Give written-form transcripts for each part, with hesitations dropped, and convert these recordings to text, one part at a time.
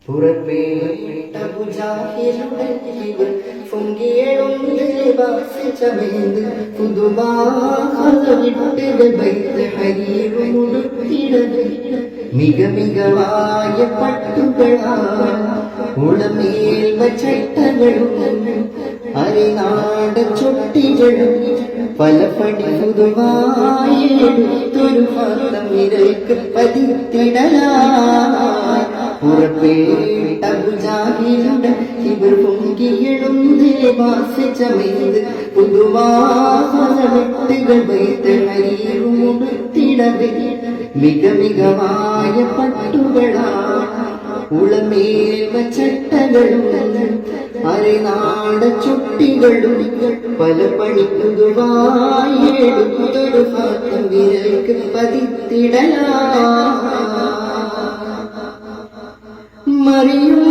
പുറപ്പേട്ട മുജാഹിലുടെ ഇവർ പൊങ്കിയെഴുന്ന് വാസിച്ചമേന്ത് പുതുമാവിട്ട് ബൈത്ത് ഹരീറുമുടുത്തിടത് മികമികവായ പട്ടുകളാൽ ഉളമേൽവ ചട്ടകളും അരിനാട ചൊട്ടികളും പല പടി പുതുവായെടുത്തൊരു പാത്രം വിരൽക്ക് പതിത്തിടലായി പുറപ്പേട്ട മുജാഹിലുടെ ഇവർ പൊങ്കിയെഴുന്ന് വാസിച്ചമേന്ത് പുതുവാവിട്ടുകൾ ബൈത്ത് ഹരീറുമുടുത്തിടവേ മികമികവായ പട്ടുകളാൽ ഉളമേൽവ ചട്ടകളും അരനാട ചുട്ടികളും പല പണി പുതുവായെടുത്തൊരു പാത്രം വിരൽക്ക് മറിയും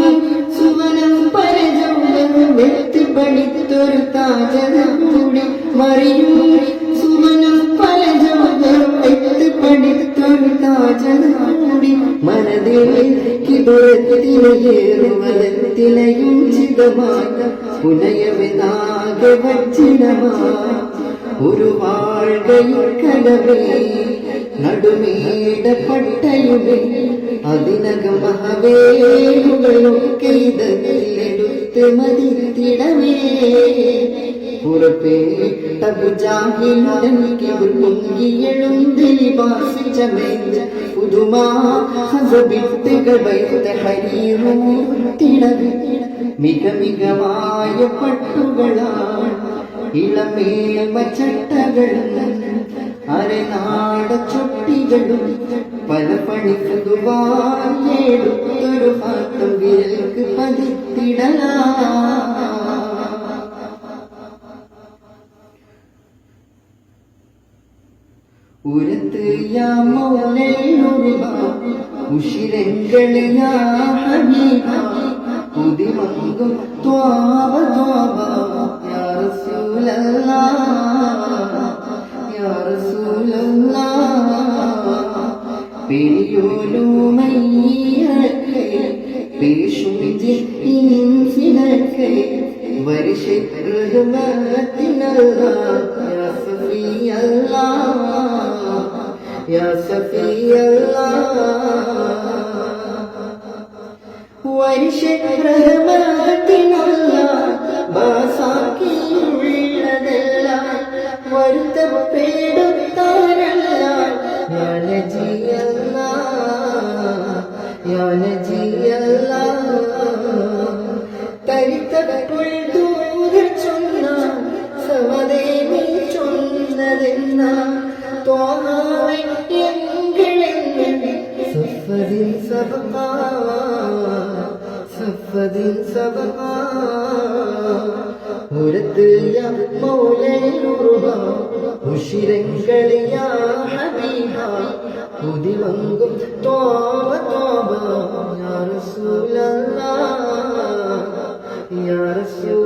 സുവനം പരജൗലം വെത്തിപ്പണിത്തൊരു താജകൂടി മറിയും സുവനം പരജൗലം വെത്തിപ്പണിത്തൊരു താജകൂടി മനതിൽ കിബറത്തിലേറുവലത്തിലയും ചിതമായ പുനയവിനാകെ വജ്ജിനമായ ഒരു വാഴ്കയിക്കലവേ നടുമേട പട്ടയുമേ അതിനകം മഹവേലുകളൊക്കെ ഇതെടുത്ത് മതിത്തിടവേ പുറപ്പേട്ട മുജാഹിലുടെ ഇവർ പൊങ്കിയെഴുന്നേറ്റ് വാസിച്ചമേന്ത് പുതുമാവിട്ടുകൾ ബൈത്ത് ഹരീറുമുടുത്തിടവേ മികമികവായ പട്ടുകളാൽ ഇളമേൽവ ചട്ടകളും അരനാട ചൊട്ടികളും പല പണി പുതുവായെടുത്തൊരു പാത്രം വിരൽക്ക് പതിത്തിടലായി ഉരത്ത് യാ മൗലയുറുബ ഉശിരങ്ങള് യാ ഹബീബ പുതിമങ്കും ത്വാബ ത്വാബ യാ റസൂലല്ലാഹ് യാ റസൂലല്ലാഹ് പെരിയോലുമയ്യക്കെ പേശുമിജി ഇൻസിനക്കെ വർഷ റഹ്മത്തിനല്ലാഹ് യാ സഫിയല്ലാഹ് യാ സഫിയല്ലാഹ് വർഷ റഹ്മത്തിനല്ലാഹ് ബാസാക്കിയുള്ളതെല്ലാം വരുത്തപ്പെടുത്താറല്ലാഹ് യാ നജിയല്ലാഹ് യാ നജിയല്ലാഹ് തരിത്തപ്പോൾ ദൂരെ ചൊന്ന സമതേമി ചൊന്നതെന്ന തോഹാവെ എങ്കിലെങ്കിൽ സഫദിൻ സബഖാ സഫദിൻ സബഖാ ഉരത്ത് യാ മൗലയുറുബ ഉശിരങ്ങള് യാ ഹബീബ പുതിമങ്കും ത്വാബ ത്വാബ യാ റസൂലല്ലാഹ് യാ റസൂൽ